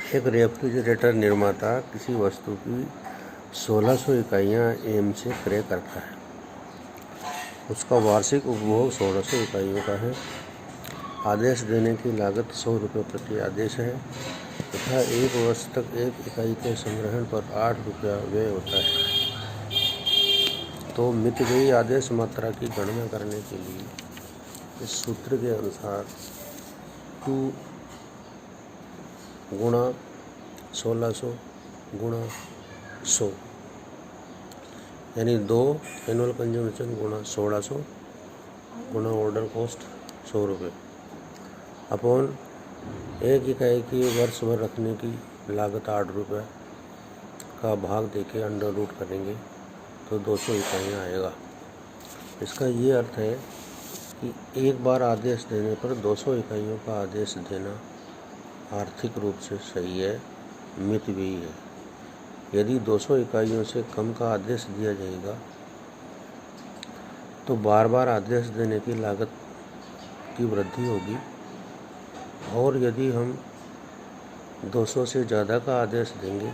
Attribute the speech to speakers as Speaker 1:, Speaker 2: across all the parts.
Speaker 1: एक रेफ्रिजरेटर निर्माता किसी वस्तु की 1600 इकाइयाँ एम से क्रय करता है। उसका वार्षिक उपभोग 1600 इकाइयों का है। आदेश देने की लागत 100 रुपये प्रति आदेश है तथा 1 वर्ष तक 1 इकाई के संग्रहण पर 8 रुपया व्यय होता है। तो मित गई आदेश मात्रा की गणना करने के लिए इस सूत्र के अनुसार 2 गुणा 1600 गुणा 100 यानी 2 एनुअल कंजम्पशन गुणा 1600 गुणा ऑर्डर कॉस्ट 100 रुपये अपॉन 1 इकाई की वर्ष भर रखने की लागत 8 रुपये का भाग देके अंडर रूट करेंगे तो 200 इकाइयाँ आएगा। इसका ये अर्थ है कि एक बार आदेश देने पर 200 इकाइयों का आदेश देना आर्थिक रूप से सही है, मितव्ययी है। यदि 200 इकाइयों से कम का आदेश दिया जाएगा तो बार बार आदेश देने की लागत की वृद्धि होगी, और यदि हम 200 से ज़्यादा का आदेश देंगे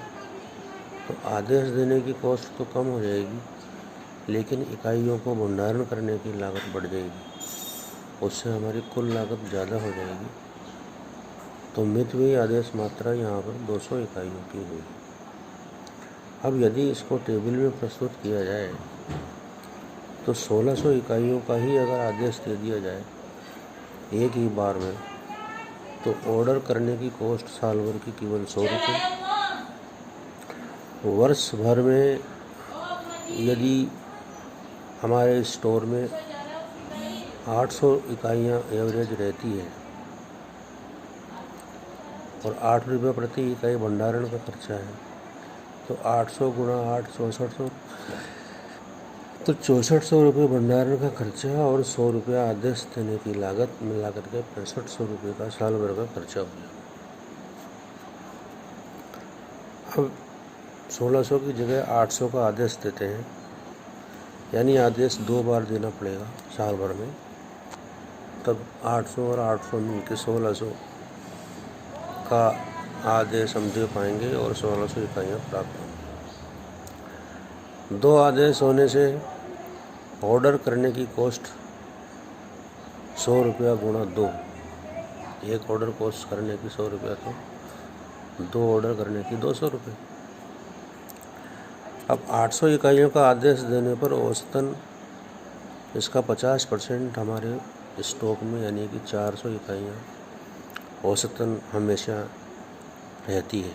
Speaker 1: तो आदेश देने की कॉस्ट तो कम हो जाएगी, लेकिन इकाइयों को भंडारण करने की लागत बढ़ जाएगी। उससे हमारी कुल लागत ज़्यादा हो जाएगी। तो मितव्ययी आदेश मात्रा यहाँ पर 200 इकाइयों की हुई। अब यदि इसको टेबल में प्रस्तुत किया जाए तो 1600 इकाइयों का ही अगर आदेश दे दिया जाए एक ही बार में, तो ऑर्डर करने की कॉस्ट साल भर की केवल 100 रुपये। वर्ष भर में यदि हमारे स्टोर में 800 इकाइयाँ एवरेज रहती है और 8 रुपये प्रति इकाई भंडारण का खर्चा है, तो 800 गुणा 8 6400, तो 6400 रुपये भंडारण का खर्चा और 100 रुपया आदेश देने की लागत मिला करके 6500 रुपये का साल भर का खर्चा हो गया। अब 1600 की जगह 800 का आदेश देते हैं, यानी आदेश 2 बार देना पड़ेगा साल भर में, तब 800 और 800 मिलकर 1600 का आदेश हम दे पाएंगे और 1600 इकाइयाँ प्राप्त होंगी। 2 आदेश होने से ऑर्डर करने की कॉस्ट 100 रुपया गुणा 2, एक ऑर्डर कॉस्ट करने की 100 रुपया, तो 2 ऑर्डर करने की 200 रुपये। अब 800 इकाइयों का आदेश देने पर औसतन इसका 50% हमारे स्टॉक में, यानी कि 400 इकाइयाँ औसतन हमेशा रहती है।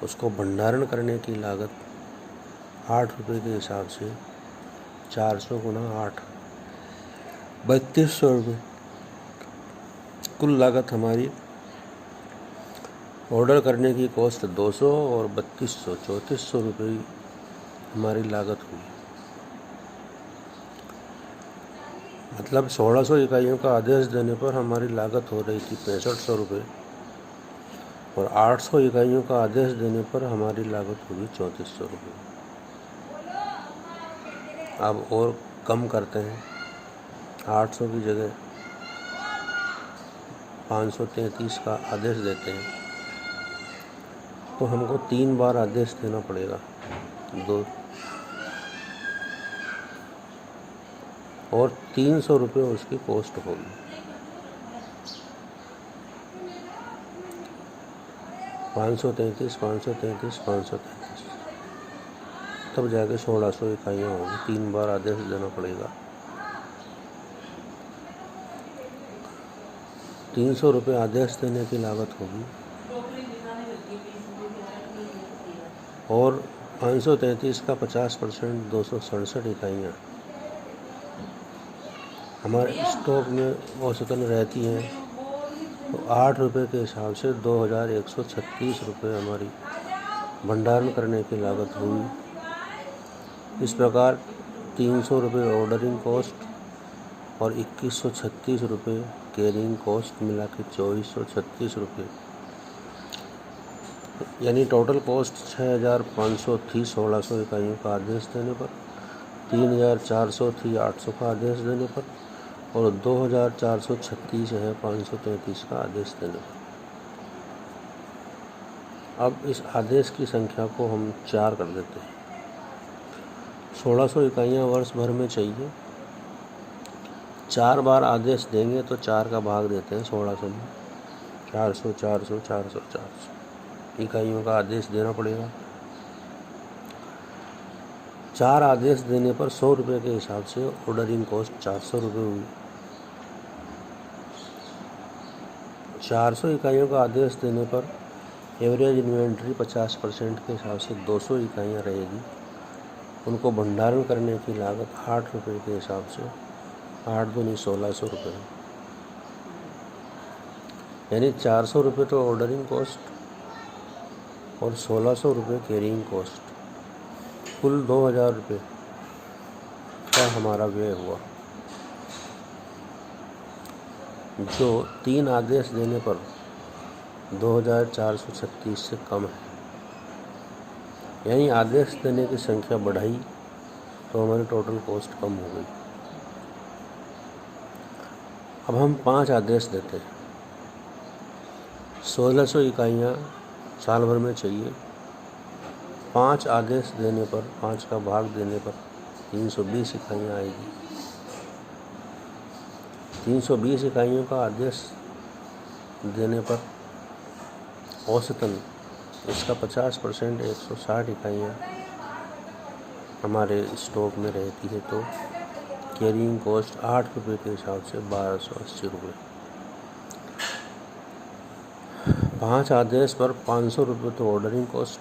Speaker 1: उसको भंडारण करने की लागत 8 रुपये के हिसाब से 400 गुणा 8 3200 रुपये। कुल लागत हमारी ऑर्डर करने की कॉस्ट 200 और 3200 3400 रुपये हमारी लागत हुई। मतलब 1600 इकाइयों का आदेश देने पर हमारी लागत हो रही थी 6500 रुपये, और 800 इकाइयों का आदेश देने पर हमारी लागत होगी 3400 रुपये। अब और कम करते हैं, 800 की जगह 533 का आदेश देते हैं, तो हमको 3 बार आदेश देना पड़ेगा, 2 और 300 रुपये उसकी कॉस्ट होगी। 533 533 533, तब जाके 1600 इकाइयाँ होगी। 3 बार आदेश देना पड़ेगा। 300 रुपये आदेश देने की लागत होगी, और 533 का 50% 267 इकाइयाँ हमारे स्टॉक में औसतन रहती हैं, तो 8 रुपये के हिसाब से 2136 रुपये हमारी भंडारण करने की लागत हुई। इस प्रकार 300 रुपये ऑर्डरिंग कॉस्ट और 2136 रुपये कैरिंग कॉस्ट मिला के 2436 रुपये, यानी टोटल कॉस्ट 6500 थी 1600 इकाइयों का आदेश देने पर, 3400 थी 800 का आदेश देने पर, और 2436 है 533 का आदेश देने पर। अब इस आदेश की संख्या को हम 4 कर देते हैं। 1600 इकाइयाँ वर्ष भर में चाहिए। 4 बार आदेश देंगे तो 4 का भाग देते हैं 1600 में। 400 400 400 400 इकाइयों का आदेश देना पड़ेगा। 4 आदेश देने पर 100 रुपये के हिसाब से ऑर्डरिंग कॉस्ट 400 रुपये हुई। 400 इकाइयों का आदेश देने पर एवरेज इन्वेंट्री 50% के हिसाब से 200 इकाइयाँ रहेगी। उनको भंडारण करने की लागत 8 रुपये के हिसाब से 8 दूनी 1600 रुपये, यानी 400 रुपये तो ऑर्डरिंग कॉस्ट और 1600 रुपये कैरिंग कॉस्ट, कुल 2000 रुपये का हमारा व्यय हुआ, जो 3 आदेश देने पर 2436 से कम है। यानी आदेश देने की संख्या बढ़ाई तो हमारी टोटल कॉस्ट कम हो गई। अब हम 5 आदेश देते हैं। 1600 इकाइयाँ साल भर में चाहिए। 5 आदेश देने पर 5 का भाग देने पर 320 इकाइयाँ आएगी। 320 इकाइयों का आदेश देने पर औसतन इसका 50% 160 इकाइयाँ हमारे स्टॉक में रहती है, तो कैरिंग कॉस्ट 8 रुपये के हिसाब से 1280 रुपये। 5 आदेश पर 500 रुपये तो ऑर्डरिंग कॉस्ट,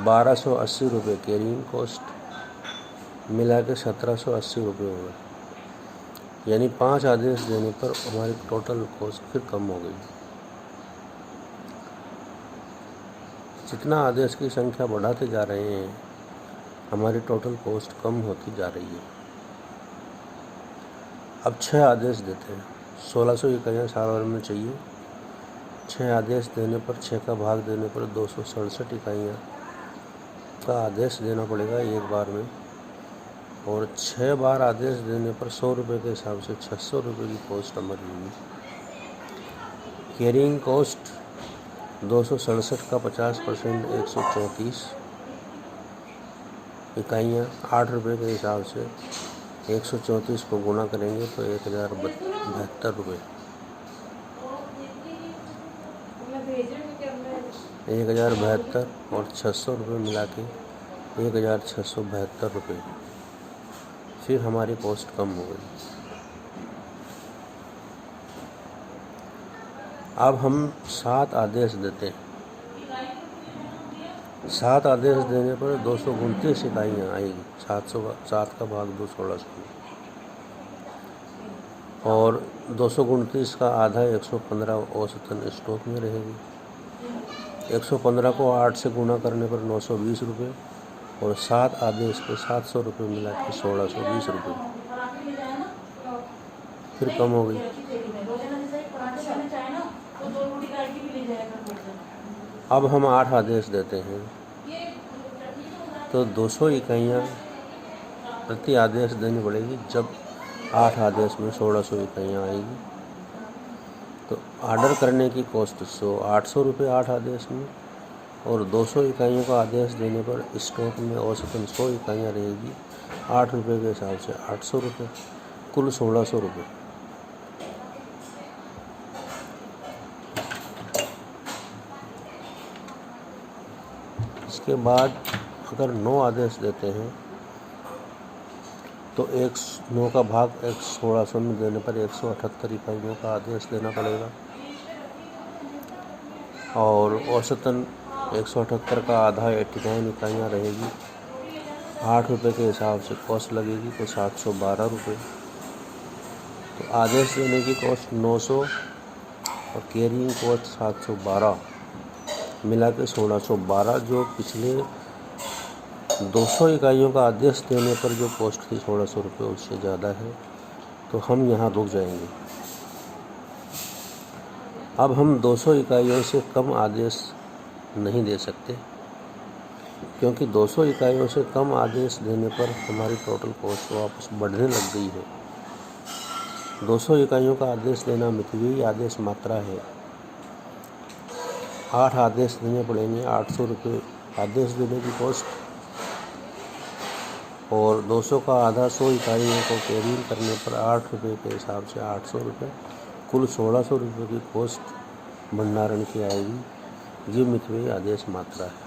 Speaker 1: 1280 रुपये कैरिंग कॉस्ट, मिला के 1780 रुपये हो गए। यानी 5 आदेश देने पर हमारी टोटल कॉस्ट फिर कम हो गई। जितना आदेश की संख्या बढ़ाते जा रहे हैं हमारी टोटल कॉस्ट कम होती जा रही है। अब 6 आदेश देते हैं। 1600 इकाइयाँ साल भर में चाहिए। 6 आदेश देने पर 6 का भाग देने पर 267 इकाइयाँ का आदेश देना पड़ेगा एक बार में, और 6 बार आदेश देने पर 100 रुपये के हिसाब से 600 रुपये की कॉस्ट हमारी होगी। कैरिंग कॉस्ट 267 का 50% 134 इकाइयाँ 8 रुपये के हिसाब से 134 को गुणा करेंगे तो 1072 रुपये, 1072 और 600 रुपये मिला के 1672 रुपये, फिर हमारी कॉस्ट कम हो गई। अब हम 7 आदेश देते हैं। 7 आदेश देने पर 229 इकाइयाँ आएगी। 7 का भाग 2 1600 और 229 का आधा 115 औसतन स्टॉक में रहेगी। 115 को 8 से गुणा करने पर 920 रुपये और 7 आदेश पे 700 रुपये मिला के 1620 रुपये, फिर कम हो गई। अब हम 8 आदेश देते हैं तो 200 इकाइयाँ प्रति आदेश देनी पड़ेगी। जब 8 आदेश में 1600 इकाइयाँ आएगी तो ऑर्डर करने की कॉस्ट 800 रुपये 8 आदेश में, और 200 इकाइयों का आदेश देने पर स्टॉक में औसतन 100 इकाइयाँ रहेगी। 8 रुपये के हिसाब से 800 रुपये, कुल 1600 रुपये। इसके बाद अगर 9 आदेश देते हैं तो 9 का भाग 1600 में देने पर 178 इकाइयों का आदेश देना पड़ेगा, और औसतन 178 का आधा 89 इकाइयाँ रहेगी। 8 रुपये के हिसाब से कॉस्ट लगेगी तो 712 रुपये। तो आदेश देने की कॉस्ट 900 और कैरिंग कॉस्ट 712 मिला के 1612, जो पिछले 200 इकाइयों का आदेश देने पर जो कॉस्ट थी 1600 रुपये उससे ज़्यादा है, तो हम यहाँ रुक जाएंगे। अब हम 200 इकाइयों से कम आदेश नहीं दे सकते, क्योंकि 200 इकाइयों से कम आदेश देने पर हमारी टोटल कॉस्ट वापस बढ़ने लग गई है। 200 इकाइयों का आदेश देना मितव्ययी आदेश मात्रा है। 8 आदेश देने पड़ेंगे, 800 रुपये आदेश देने की कॉस्ट, और 200 का आधा 100 इकाइयों को कैरिंग करने पर 8 रुपये के हिसाब से 800 रुपये, कुल 1600 रुपये की कॉस्ट भंडारण की आएगी। ये मितव्ययी आदेश मात्रा है।